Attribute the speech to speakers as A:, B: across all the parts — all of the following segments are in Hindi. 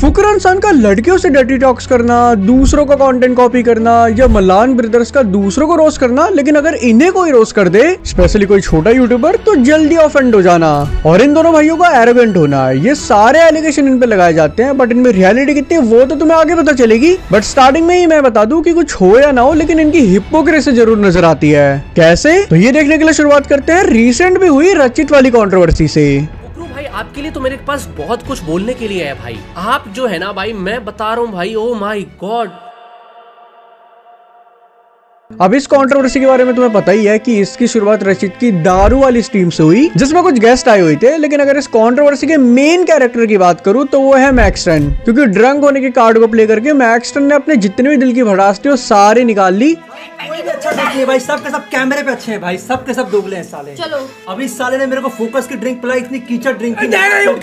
A: फुकरा इंसान का लड़कियों से डर्टी टॉक्स करना, दूसरों का कंटेंट कॉपी करना या मलान ब्रदर्स का दूसरों को रोस्ट करना, लेकिन अगर इन्हें कोई रोस्ट कर दे, स्पेशली कोई छोटा यूट्यूबर, तो जल्दी ऑफेंड हो जाना। और इन दोनों भाइयों का एरोगेंट होना, ये सारे एलिगेशन इन पे लगाए जाते हैं, बट इनमें रियलिटी कितनी है वो तो तुम्हें आगे पता चलेगी। बट स्टार्टिंग में ही मैं बता दूं कि कुछ हो या ना हो, लेकिन इनकी हिपोक्रेसी जरूर नजर आती है। कैसे? तो ये देखने के लिए शुरुआत करते हैं रिसेंट भी हुई रचित वाली कंट्रोवर्सी से।
B: भाई आपके लिए तो मेरे पास बहुत कुछ बोलने के लिए है भाई। आप जो है ना भाई, मैं बता रहा हूँ भाई, ओ माय गॉड।
A: अब इस कंट्रोवर्सी के बारे में तुम्हें पता ही है कि इसकी शुरुआत रचित की दारू वाली स्ट्रीम से हुई, जिसमें कुछ गेस्ट आए हुए थे। लेकिन अगर इस कंट्रोवर्सी के मेन कैरेक्टर की बात करूं तो वो है मैक्सटन, क्योंकि ड्रंक होने के कार्ड को प्ले करके मैक्सटन ने अपने जितने भी दिल की भड़ास थी वो सारी निकाल ली।
C: कोई भी अच्छा नहीं है भाई, सब के सब कैमरे पे अच्छे हैं भाई, सब के सब दोगले हैं साले।
D: चलो
C: अभी इस साले ने मेरे को फोकस की ड्रिंक पिलाई, इतनी कीचड़ ड्रिंक की।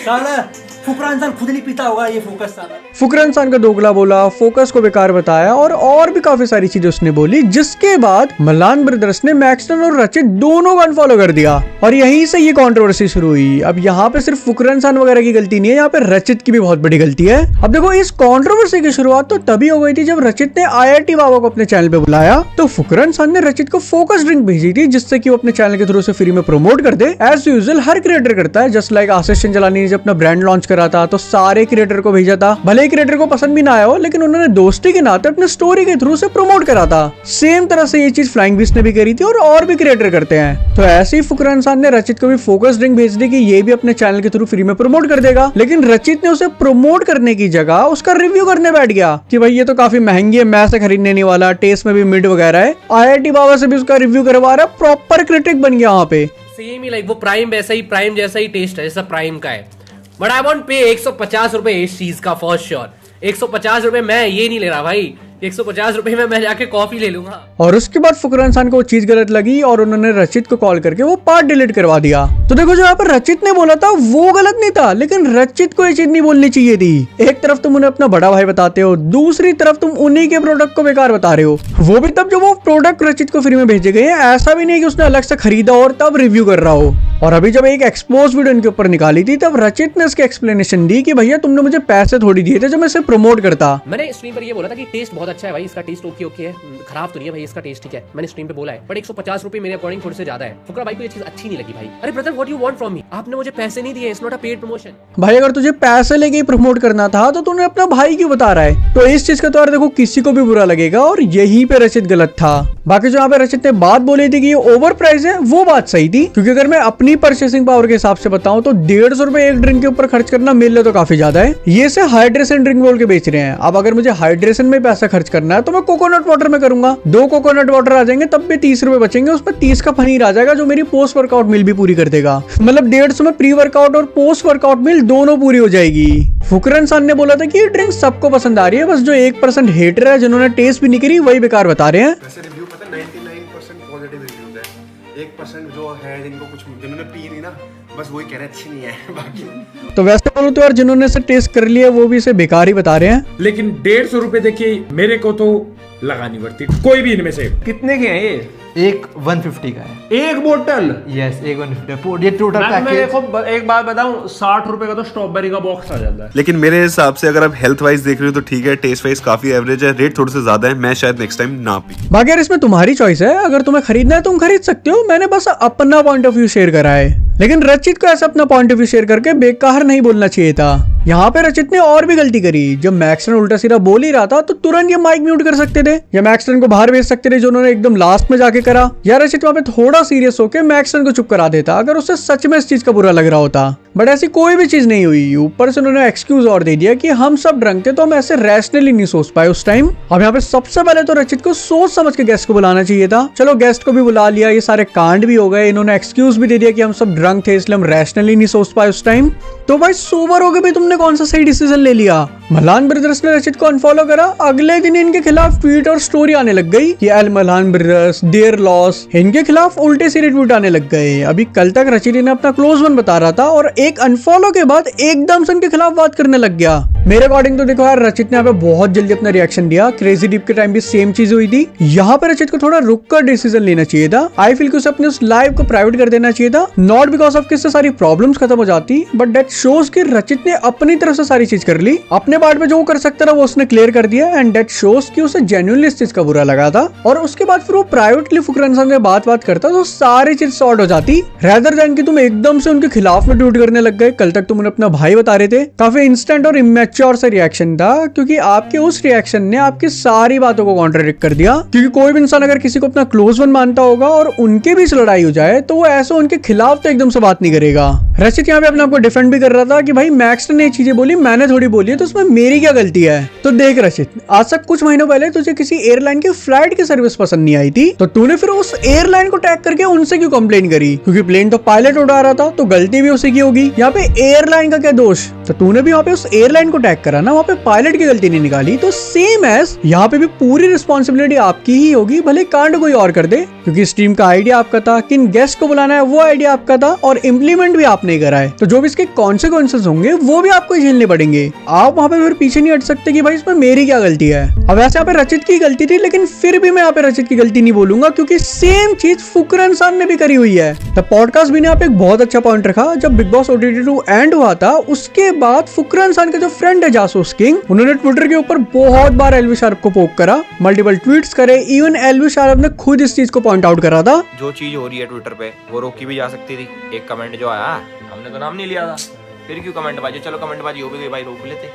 C: साला फुकरा इंसान खुद नहीं पीता होगा ये फोकस साला।
A: फुकरा इंसान का दोगला बोला, फोकस को बेकार बताया और भी काफी सारी चीजें उसने बोली, जिसके बाद मलान ब्रदर्स ने मैक्सटन और रचित दोनों को अनफॉलो कर दिया और यहीं से ये कंट्रोवर्सी शुरू हुई। अब यहाँ पे सिर्फ फुकरा इंसान वगैरह की गलती नहीं है, यहाँ पे रचित की भी बहुत बड़ी गलती है। अब देखो, इस कंट्रोवर्सी की शुरुआत तो तभी हो गई थी जब रचित ने IIT बाबा को अपने चैनल पे बुलाया। तो फुकरा इंसान ने रचित को फोकस ड्रिंक भेजी थी, जिससे कि वो अपने चैनल के थ्रू से फ्री में प्रमोट कर दे। एज यूजुअल हर क्रिएटर करता है, जस्ट लाइक आशीष चंचलानी ने जब अपना ब्रांड लॉन्च करा था तो सारे क्रिएटर को भेजा था। भले ही क्रिएटर को पसंद भी ना आया हो, लेकिन उन्होंने दोस्ती के नाते अपने स्टोरी के थ्रू से प्रमोट करा था। सेम तरह से ये चीज फ्लाइंग बीस्ट ने भी करी थी और भी क्रिएटर करते हैं। तो ऐसे ही फुकरा इंसान ने रचित को भी फोकस ड्रिंक भेज दी कि ये भी अपने चैनल के थ्रू फ्री में प्रमोट कर देगा। लेकिन रचित ने उसे प्रमोट करने की जगह उसका रिव्यू करने बैठ गया कि भाई ये तो काफी महंगी है, मैं से खरीदने नहीं वाला, टेस्ट में भी मिड वगैरह है। IIT बाबा से भी उसका रिव्यू करवा रहा, प्रॉपर क्रिटिक बन गया वहाँ पे।
B: सेम ही लाइक वो प्राइम वैसा ही, प्राइम जैसा ही टेस्ट है जैसा प्राइम का है। बट आई वॉन्ट पे 150 रुपए इस चीज का फॉर श्योर। 150 रुपए मैं ये नहीं ले रहा भाई, 150 रुपए में मैं जाके कॉफी ले लूंगा।
A: और उसके बाद फुकरा इंसान को वो चीज गलत लगी और उन्होंने रचित को कॉल करके वो पार्ट डिलीट करवा दिया। तो देखो, जो यहाँ पर रचित ने बोला था वो गलत नहीं था, लेकिन रचित को ये चीज नहीं बोलनी चाहिए थी। एक तरफ तुम उन्हें अपना बड़ा भाई बताते हो, दूसरी तरफ तुम उन्हीं के प्रोडक्ट को बेकार बता रहे हो, वो भी तब जब वो प्रोडक्ट रचित को फ्री में भेजे गए हैं। ऐसा भी नहीं कि उसने अलग से खरीदा और तब रिव्यू कर रहा हो। और अभी जब एक एक्सपोज वीडियो इनके ऊपर निकाली थी, तब रचित ने इसकी एक्सप्लेनेशन दी कि भैया तुमने मुझे पैसे थोड़ी दिए थे जब मैं इसे प्रमोट करता।
B: मैंने स्ट्रीम पर ये बोला था कि टेस्ट बहुत अच्छा है भाई, इसका टेस्ट ओके है, खराब तो नहीं है भाई, इसका टेस्ट ठीक है, मैंने स्ट्रीम पे बोला है। बट 150 रुपए मेरे अकॉर्डिंग थोड़े से ज्यादा है। फुकरा भाई को ये चीज अच्छी नहीं लगी भाई। अरे brother, what you want from me? आपने मुझे पैसे नहीं दिए, it's not a paid promotion.
A: भाई अगर तुझे पैसे लेके ही प्रमोट करना था तो तूने अपना भाई क्यों बता रहा है? तो इस चीज का तो यार देखो किसी को भी बुरा लगेगा, और यहीं पे रचित गलत था। बाकी जो यहाँ पे रचित ने बात बोली थी कि ये ओवर प्राइस है, वो बात सही थी, क्योंकि अगर मैं अपनी परचेसिंग पावर के हिसाब से बताऊं तो 150 रुपए एक ड्रिंक के ऊपर खर्च करना मेरे लिए तो काफी ज्यादा है। ये से हाइड्रेशन ड्रिंक बोल के बेच रहे हैं। अब अगर मुझे हाइड्रेशन में पैसा खर्च करना है तो मैं कोकोनट वाटर में करूंगा। 2 कोकोनट वाटर आ जाएंगे, तब भी 30 रुपए बचेंगे, उसमें 30 का पनीर आ जाएगा जो मेरी पोस्ट वर्कआउट मील भी पूरी कर देगा। मतलब 150 में प्री वर्कआउट और पोस्ट वर्कआउट मील दोनों पूरी हो जाएगी। फुकरा इंसान ने बोला था कि ये ड्रिंक सबको पसंद आ रही है, बस जो 1% हेटर है जिन्होंने टेस्ट भी नहीं करी वही बेकार बता रहे हैं।
E: वैसे रिव्यू पता 99% पॉजिटिव रिव्यूज है, 1% जो है जिनको कुछ जिन्होंने पी नहीं ना, बस वही कह रहे अच्छी नहीं है। बाकी
A: तो वैसे बोलो तो यार जिन्होंने इसे टेस्ट कर लिया वो भी इसे बेकार ही बता रहे हैं।
F: लेकिन 150 रुपए देखिए मेरे को तो लगानी पड़ती कोई भी इनमें से।
G: कितने के हैं ये? एक 150 का है
F: एक बोतल।
G: यस, एक 150। ये टोटल
H: मैं
G: पैकेज।
H: देखो एक बात बताऊं, 60 रुपए का तो स्ट्रॉबेरी का बॉक्स आ जाता है।
E: लेकिन मेरे हिसाब से अगर आप हेल्थ वाइज देख रहे हो तो ठीक है, टेस्ट वाइज काफी एवरेज है, रेट थोड़े से ज्यादा है, मैं शायद नेक्स्ट टाइम ना पी।
A: बाकी यार इसमें तुम्हारी चॉइस है, अगर तुम्हें खरीदना है तुम खरीद सकते हो, मैंने बस अपना पॉइंट ऑफ व्यू शेयर करा है। लेकिन रचित को ऐसा अपना पॉइंट ऑफ व्यू शेयर करके बेकार नहीं बोलना चाहिए था। यहाँ पे रचित ने और भी गलती करी। जब मैक्सटन उल्टा सीधा बोल ही रहा था तो तुरंत ये माइक म्यूट कर सकते थे या मैक्सटन को बाहर भेज सकते थे, जो उन्होंने एकदम लास्ट में जाके करा। या रचित वहाँ पे थोड़ा सीरियस होकर मैक्सटन को चुप करा देता अगर उसे सच में इस चीज का बुरा लग रहा होता। बट ऐसी कोई भी चीज नहीं हुई। ऊपर से उन्होंने एक्सक्यूज और दे दिया कि हम सब ड्रंक थे तो हम ऐसे रैशनली नहीं सोच पाए उस टाइम। अब यहाँ पे सबसे पहले तो रचित को सोच समझ के गेस्ट को बुलाना चाहिए था। चलो गेस्ट को भी बुला लिया, ये सारे कांड भी हो गए, इन्होंने एक्सक्यूज भी दे दिया कि हम सब ड्रंक थे इसलिए हम रैशनली नहीं सोच पाए उस टाइम। तो भाई सोबर हो गए भी तुमने कौन सा सही डिसीजन ले लिया? मलान ब्रदर्स ने रचित को अनफॉलो करा। अगले दिन इनके खिलाफ ट्वीट और स्टोरी आने लग गई कि L Malan brothers there loss, इनके खिलाफ उल्टे सीधे ट्वीट आने लग गए। अभी कल तक रचित ने अपना क्लोज वन बता रहा था और एक अनफॉलो के बाद एकदम से उनके खिलाफ बात करने लग गया। मेरे अकॉर्डिंग तो देखो यार, रचित ने यहाँ पे बहुत जल्दी अपना रिएक्शन दिया। क्रेजी डीप के टाइम भी सेम चीज हुई थी। यहाँ पे रचित को थोड़ा रुक कर डिसीजन लेना चाहिए था। आई फील कि उसे अपने उस लाइव को प्राइवेट कर देना चाहिए था। नॉट बिकॉज ऑफ किससे सारी प्रॉब्लम्स खत्म हो जाती, बट दैट शोज कि रचित ने अपनी तरफ से सारी चीज कर ली। अपने पार्ट में जो कर सकता था वो उसने क्लियर कर दिया, एंड दैट शोज कि उसे जेन्युइनली इस चीज का बुरा लगा था। और उसके बाद फिर वो प्राइवेटली फुकरान खान से बात करता तो सारी चीज सॉर्ट हो जाती, रेदर देन कि तुम एकदम से उनके खिलाफ में ट्वीट करने लग गए। कल तक तुम उन्हें अपना भाई बता रहे थे। काफी इंस्टेंट और इमेच्योर सा रिएक्शन था, क्योंकि आपके उस रिएक्शन ने आपकी सारी बातों को कॉन्ट्रडिक्ट कर दिया। क्योंकि कोई भी इंसान अगर किसी को अपना क्लोज वन मानता होगा और उनके बीच लड़ाई हो जाए तो वो ऐसा उनके खिलाफ तो एकदम से बात नहीं करेगा। रचित यहाँ पे अपने आपको डिफेंड भी कर रहा था कि भाई मैक्सटन ने ये चीजें बोली, मैंने थोड़ी बोली है, तो उसमें मेरी क्या गलती है। तो देख रचित, आज तक कुछ महीनों पहले तुझे किसी एयरलाइन की फ्लाइट की सर्विस पसंद नहीं आई थी, तो तूने फिर उस एयरलाइन को टैग करके उनसे क्यों कंप्लेन करी? क्योंकि प्लेन तो पायलट उड़ा रहा था, तो गलती भी उसी की होगी। यहाँ पे एयरलाइन का क्या दोष? तो तूने भी वहाँ पे उस एयरलाइन को टैग करा ना, वहाँ पे पायलट की गलती नहीं निकाली। तो सेम एज यहाँ पे भी पूरी रिस्पॉन्सिबिलिटी आपकी ही होगी, भले कांड कोई और कर दे, क्योंकि स्ट्रीम का आइडिया आपका था, किन गेस्ट को बुलाना है वो आइडिया आपका था, और इम्प्लीमेंट भी आपने करा है। तो जो भी इसके कॉन्सिक्वेंसेस होंगे वो भी आपको झेलने पड़ेंगे। आप वहाँ पे फिर पीछे नहीं हट सकते कि भाई इसमें मेरी क्या गलती है। अब वैसे यहाँ पे रचित की गलती थी, लेकिन फिर भी मैं यहाँ पे रचित की गलती नहीं बोलूंगा, क्योंकि सेम चीज फुकरान खान ने भी करी हुई है। द पॉडकास्ट भी ने यहाँ पे एक बहुत अच्छा पॉइंट रखा। जब बिग बॉस OTT 2 एंड हुआ था, उसके बाद फुकरान खान के जो फ्रेंड है जासूस किंग, उन्होंने ट्विटर के ऊपर बहुत बार एलवी शार्प को पोक करा, मल्टीपल ट्वीट्स करे। इवन एलवी शार्प ने खुद इस चीज को पॉइंट आउट करा था।
D: जो चीज हो रही है ट्विटर पे वो रोकी भी जा सकती थी। एक कमेंट जो आया, हमने तो नाम नहीं लिया था, फिर क्यों कमेंटबाजी? चलो कमेंटबाजी हो भी गई भाई, रोक लेते।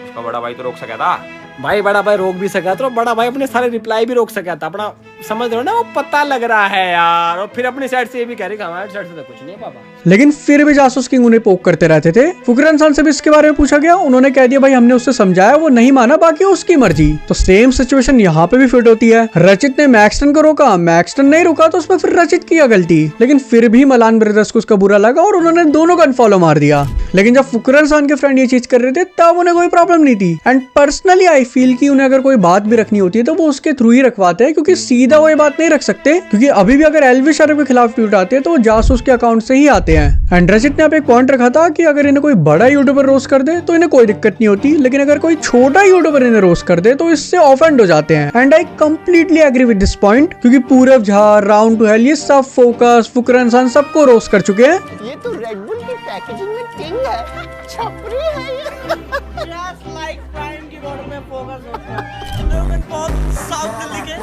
D: उसका बड़ा भाई तो रोक सका था
I: भाई, बड़ा भाई रोक भी सका, तो बड़ा भाई अपने सारे रिप्लाई भी रोक सका था। अपना समझ रहे हो ना, वो पता लग रहा है यार। और फिर अपनी साइड से ये भी कह रही कि हमारी साइड से तो कुछ नहीं है पापा।
A: लेकिन फिर भी जासूस किंग उन्हें पोक करते रहते थे। फुकरान खान से भी इसके बारे में पूछा गया, उन्होंने कह दिया भाई हमने उससे समझाया, वो नहीं माना, बाकी उसकी मर्जी। तो सेम सिचुएशन यहाँ पे भी फिट होती है। रचित ने मैक्सटन को रोका, मैक्सटन नहीं रुका, तो उसमें फिर रचित की क्या गलती? लेकिन फिर भी मलान ब्रदर्स को उसका बुरा लगा और उन्होंने दोनों को अनफॉलो मार दिया। लेकिन जब फुकरान खान के फ्रेंड ये चीज कर रहे थे तब उन्हें कोई प्रॉब्लम नहीं थी। एंड पर्सनली आई फील कि उन्हें अगर कोई बात भी रखनी होती है तो वो उसके थ्रू ही रखवाते हैं, क्योंकि सीधा वो ये बात नहीं रख सकते। क्योंकि अभी भी अगर एलवी शार्प के खिलाफ ट्वीट आते हैं तो वो जासूस के अकाउंट से ही आते हैं। एंड रचित ने यहाँ पे एक पॉइंट रखा था कि अगर इन्हें कोई बड़ा यूट्यूबर रोस्ट कर दे तो इन्हें कोई दिक्कत नहीं होती, लेकिन अगर कोई छोटा यूट्यूबर इन्हें रोस्ट कर दे तो इससे ऑफेंड हो जाते हैं। And I completely agree with this point, क्योंकि Purab Jha, round to hell, ये सब फोकस, फुकरान खान सबको रोस्ट कर चुके हैं।
J: ये तो रेड बुल की पैकेजिंग में किंग है, छपरी है ये। जस्ट लाइक प्राइम की रोड में फोकस होता है। बहुत साउथ दिल्ली के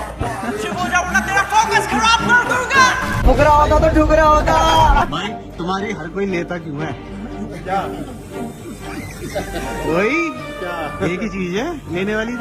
J: चुप हो जा, वरना तेरा फोकस खराब कर दूंगा। फुकरा होता तो ठुकरा होता।
C: भाई तुम्हारी हर कोई नेता क्यों है? वही एक ही चीज है लेने वाली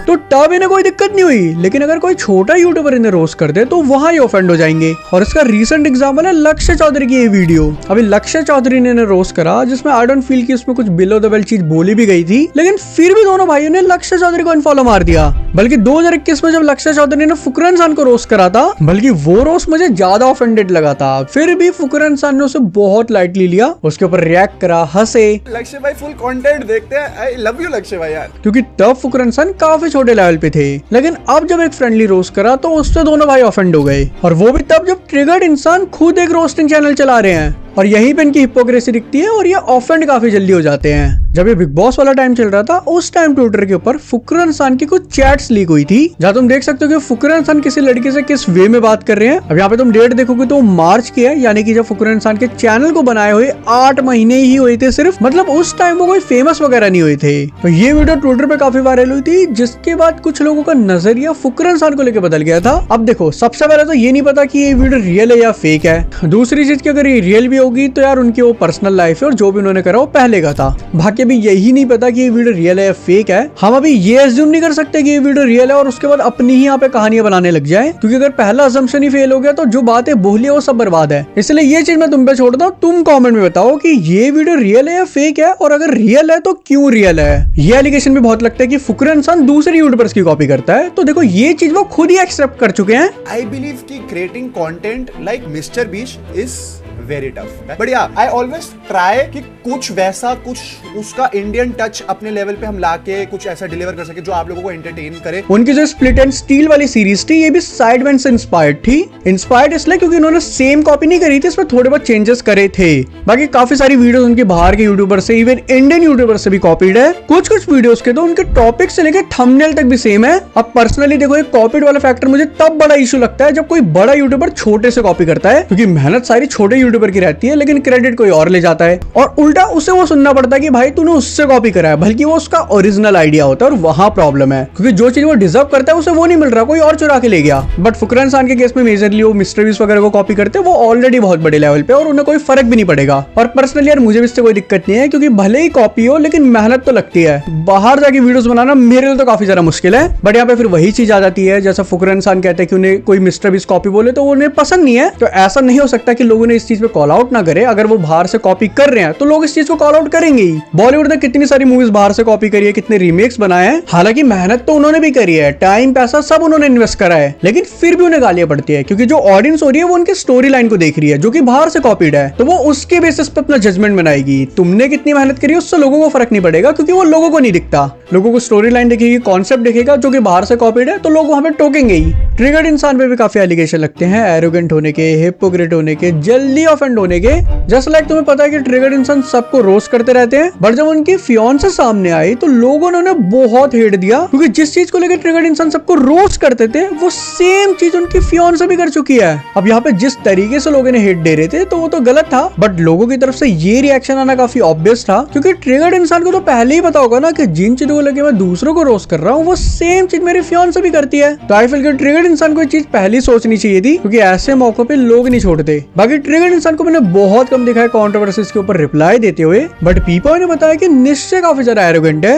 A: तो तब इन्हें कोई दिक्कत नहीं हुई। लेकिन अगर कोई छोटा यूट्यूबर इन्हें रोस्ट कर दे तो वहां ही ऑफेंड हो जाएंगे। और इसका रीसेंट एग्जांपल है लक्ष्य चौधरी की ये वीडियो। अभी लक्ष्य चौधरी ने इन्हें रोस्ट करा, जिसमें आई डोंट फील कि उसमें कुछ बिलो द बेल्ट चीज बोली भी गई थी, लेकिन फिर भी दोनों भाइयों ने लक्ष्य चौधरी को अनफॉलो मार दिया। बल्कि 2021 में जब लक्ष्य चौधरी ने फुकरान खान को रोस्ट करा था, बल्कि वो रोस्ट मुझे ज्यादा ऑफेंडेड लगा था, फिर भी फुकरान खान ने उसे बहुत लाइटली लिया, उसके ऊपर रिएक्ट करा, हंसे।
K: लक्ष्य भाई फुल कंटेंट देखते हैं, आई लव यू लक्ष्य भाई यार।
A: क्योंकि तब फुकरान खान काफी छोटे लेवल पे थे, लेकिन अब जब एक फ्रेंडली रोस्ट करा तो उससे दोनों भाई ऑफेंड हो गए। और वो भी तब जब ट्रिगर्ड इंसान खुद एक रोस्टिंग चैनल चला रहे हैं। और यहीं पे इनकी हिपोक्रेसी दिखती है और ये ऑफेंड काफी जल्दी हो जाते हैं। जब ये बिग बॉस वाला टाइम चल रहा था, उस टाइम ट्विटर के ऊपर फुकरान खान की कुछ चैट्स लीक हुई थी, जहाँ तुम देख सकते हो कि फुकरान खान किसी लड़की से किस वे में बात कर रहे हैं। अब यहाँ पे तुम डेट देखोगे तो मार्च की है, यानी कि जब फुकरान खान के चैनल को बनाए हुए 8 महीने ही हुए थे सिर्फ, मतलब उस टाइम वो कोई फेमस वगैरह नहीं हुए थे। तो ये वीडियो ट्विटर पे काफी वायरल हुई थी, जिसके बाद कुछ लोगों का नजरिया फुकरान खान को लेकर बदल गया था। अब देखो, सबसे पहले तो ये नहीं पता कि ये वीडियो रियल है या फेक है। दूसरी चीज की अगर ये रियल भी होगी तो यार उनकी वो पर्सनल लाइफ है और जो भी उन्होंने करा वो पहले का था। बाकी अभी यही नहीं पता कि ये वीडियो रियल है या फेक है। हम अभी ये अज्यूम नहीं कर सकते कि ये वीडियो रियल है और उसके बाद अपनी ही यहाँ पे कहानियां बनाने लग जाए, क्योंकि अगर पहला असम्पशन ही फेल हो गया तो जो बातें बोली है वो सब बर्बाद है। इसलिए ये चीज मैं तुम पे छोड़ता हूँ, तुम कॉमेंट में बताओ कि ये वीडियो रियल है या फेक है, और अगर रियल है तो क्यों रियल है। ये एलिगेशन भी बहुत लगता है कि फुकरान खान दूसरे यूट्यूबर्स की कॉपी करता है, तो देखो ये चीज वो खुद ही एक्सेप्ट कर चुके हैं।
K: आई बिलीव कि creating content like mister beast is very tough. But या आई ऑलवेज ट्राई कि कुछ वैसा, कुछ उसका इंडियन टच अपने लेवल पे हम लाके कुछ ऐसा डिलीवर कर सके जो आप लोगों को एंटरटेन करे।
A: उनकी जो स्प्लिट एंड स्टील वाली सीरीज थी ये भी साइडमैन से इंस्पायर्ड थी। इंस्पायर्ड इसलिए क्योंकि उन्होंने सेम कॉपी नहीं करी थी, इसमें थोड़े बहुत चेंजेस करे थे। बाकी काफी सारी वीडियोस उनके बाहर के यूट्यूबर से, इवन इंडियन यूट्यूबर से भी कॉपीड है। कुछ वीडियोस के तो उनके टॉपिक से लेकर थंबनेल तक भी सेम है। अब पर्सनली देखो, एक कॉपीड वाला फैक्टर मुझे तब बड़ा इशू लगता है जब कोई बड़ा यूट्यूबर छोटे से कॉपी करता है, क्योंकि मेहनत सारी छोटे यूट्यूबर की रहती है लेकिन क्रेडिट कोई और ले जाता है, और उल्टा उसे वो सुनना पड़ता है कि भाई तूने उससे कॉपी करा है, बल्कि वो उसका ओरिजिनल आइडिया होता है। और वहां प्रॉब्लम है, क्योंकि जो चीज वो डिजर्व करता है उसे वो नहीं मिल रहा, कोई और चुरा के ले गया। बट फुकरा इंसान के केस में मेजरली वो मिस्टर बीस्ट वगैरह को कॉपी करते हैं, वो ऑलरेडी बहुत बड़े लेवल पे और उन्हें कोई फर्क भी नहीं पड़ेगा। और पर्सनली यार मुझे भी इससे कोई दिक्कत नहीं है, क्योंकि भले ही कॉपी हो लेकिन मेहनत तो लगती है। बाहर जाके वीडियोस बनाना मेरे लिए तो काफी ज्यादा मुश्किल है। बट यहाँ पे फिर वही चीज आ जाती है, जैसा फुकरा इंसान कहते हैं कि उन्हें कोई मिस्टर बीस्ट कॉपी बोले तो उन्हें पसंद नहीं है। तो ऐसा नहीं हो सकता कि लोगों ने इस चीज पे कॉल आउट ना करे। अगर वो बाहर से कॉपी कर रहे हैं तो लोग इस चीज को कॉल आउट करेंगे ही। बॉलीवुड ने कितनी सारी मूवीज बाहर से कॉपी करी है, कितने रीमेक्स बनाए हैं, हालांकि मेहनत तो उन्होंने भी करी है, टाइम पैसा सब उन्होंने इन्वेस्ट करा है, लेकिन फिर भी उन्हें गालियां पड़ती है, क्योंकि जो ऑडियंस हो रही है वो उनकी स्टोरी लाइन को देख रही है जो कि बाहर से कॉपीड है, तो वो उसके बेसिस पे अपना जजमेंट बनाएगी। तुमने कितनी मेहनत करी उससे लोगों को फर्क नहीं पड़ेगा, क्योंकि वो लोगों को नहीं दिखता। लोगों को स्टोरी लाइन दिखेगी, कॉन्सेप्ट दिखेगा जो कि बाहर से कॉपीड है, तो लोग वहां पे टोकेंगे ही। ट्रिगर्ड इंसान पे भी काफी एलिगेशन लगते हैं, एरोगेंट होने के, हिपोक्रेट होने के, जल्दी ऑफेंड होने के। जस्ट लाइक तुम्हें पता है कि ट्रिगर्ड इंसान सबको रोस्ट करते रहते हैं, बट जब उनकी फियांसे सामने आई तो लोगों ने उन्हें बहुत हेट दिया, क्योंकि जिस चीज को लेकर ट्रिगर्ड इंसान सबको रोस्ट करते थे वो सेम चीज उनकी फियांसे भी कर चुकी है। अब यहाँ पे जिस तरीके से लोगों ने हेट दे रहे थे तो वो तो गलत था, बट लोगों की तरफ से ये रिएक्शन आना काफी ऑब्वियस था, क्योंकि ट्रिगर्ड इंसान को तो पहले ही पता होगा ना कि जिन चीजों को लेकर मैं दूसरों को रोस्ट कर रहा हूँ वो सेम चीज मेरी फियांसे भी करती है। तो आई फील कि ट्रिगर्ड इंसान को ये चीज पहले सोचनी चाहिए थी, क्योंकि ऐसे मौकों पे लोग नहीं छोड़ते। बाकी ट्रिगर्ड इंसान को मैंने बहुत कम देखा है कंट्रोवर्सीज के ऊपर रिप्लाई देते हुए, बट पीपल ने बताया कि निश्चय काफी ज्यादा एरोगेंट है।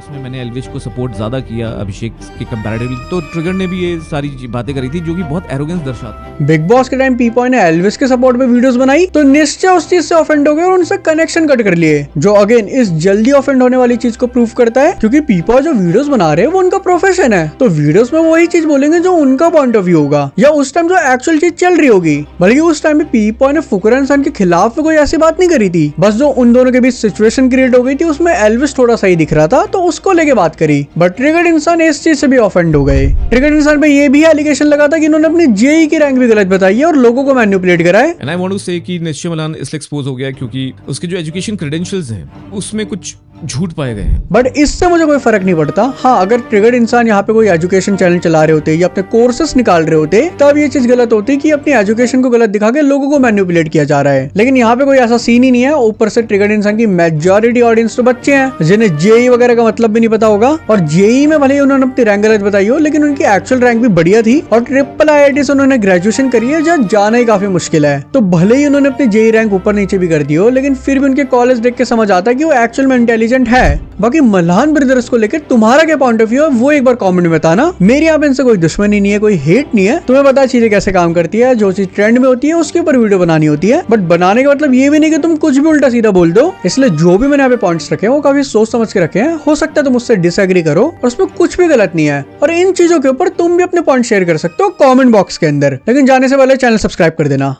L: में मैंने एल्विश को सपोर्ट ज्यादा किया अभिषेक के कंपैरेटिवली, तो ट्रिगर ने भी ये सारी बातें करी थी जो कि बहुत एरोगेंस दर्शाती।
A: बिग बॉस के टाइम पीपॉय ने एल्विश के सपोर्ट में वीडियोस बनाई तो निश्चय उस चीज से ऑफेंड हो गए और उनसे कनेक्शन कट कर लिए, जो अगेन इस जल्दी ऑफेंड होने वाली चीज को प्रूव करता है, क्योंकि पीपॉय जो वीडियोस बना रहे हैं वो उनका प्रोफेशन है, तो वीडियोस में वही चीज बोलेंगे जो उनका पॉइंट ऑफ व्यू होगा या उस टाइम जो एक्चुअल चीज चल रही होगी। बल्कि उस टाइम में पीपॉय ने फुकरा इंसान के खिलाफ कोई ऐसी बात नहीं करी थी, बस जो उन दोनों के बीच सिचुएशन क्रिएट हो गई थी उसमें एल्विश थोड़ा सही दिख रहा था तो उसको लेके बात करी। बट ट्रिगर्ड इंसान इस चीज से भी ऑफेंड हो गए। ट्रिगर्ड इंसान पे ये भी एलिगेशन लगा था कि इन्होंने अपनी जेई की रैंक भी गलत बताई है और लोगों को मैनिपुलेट करा है।
L: एंड आई वांट टू से कि निश्चय मलान इसलिए एक्सपोज हो गया क्योंकि उसके जो एजुकेशन क्रेडेंशियल्स हैं उसमें कुछ झूठ पाए गए हैं।
A: बट इससे मुझे कोई फर्क नहीं पड़ता। हाँ, अगर ट्रिगर्ड इंसान यहाँ पे कोई एजुकेशन चैनल चला रहे होते या अपने कोर्सेस निकाल रहे होते तब ये चीज गलत होती कि अपनी एजुकेशन को गलत दिखा के लोगों को मैनिपुलेट किया जा रहा है, लेकिन यहाँ पे कोई ऐसा सीन ही नहीं है। ऊपर से ट्रिगर्ड इंसान की मेजॉरिटी ऑडियंस तो बच्चे हैं जिन्हें जेई वगैरह का मतलब भी नहीं पता होगा, और जेई में भले ही उन्होंने अपनी रैंक गलत बताई हो लेकिन उनकी एक्चुअल रैंक भी बढ़िया थी और ट्रिपल IIT से उन्होंने ग्रेजुएशन करी है जहाँ जाना ही काफी मुश्किल है। तो भले ही उन्होंने अपनी जेई रैंक ऊपर नीचे भी कर दी हो लेकिन फिर भी उनके कॉलेज देख के समझ आता है कि वो एक्चुअल में इंटेलिजेंट है। बाकी मल्हान ब्रदर्स को लेकर तुम्हारा क्या पॉइंट ऑफ व्यू है वो एक बार कमेंट में बताना। मेरी यहाँ पे इनसे कोई दुश्मनी नहीं है, कोई हेट नहीं है, तुम्हें पता चीजें कैसे काम करती है, जो चीज ट्रेंड में होती है उसके ऊपर वीडियो बनानी होती है, बट बनाने का मतलब ये भी नहीं कि तुम कुछ भी उल्टा सीधा बोल दो। इसलिए जो भी मैंने यहाँ पे पॉइंट्स रखे हैं वो काफी सोच समझ के रखे हैं। हो सकता है तुम मुझसे डिसएग्री करो और उसमें कुछ भी गलत नहीं है, और इन चीजों के ऊपर तुम भी अपने पॉइंट शेयर कर सकते हो कमेंट बॉक्स के अंदर, लेकिन जाने से पहले चैनल सब्सक्राइब कर देना।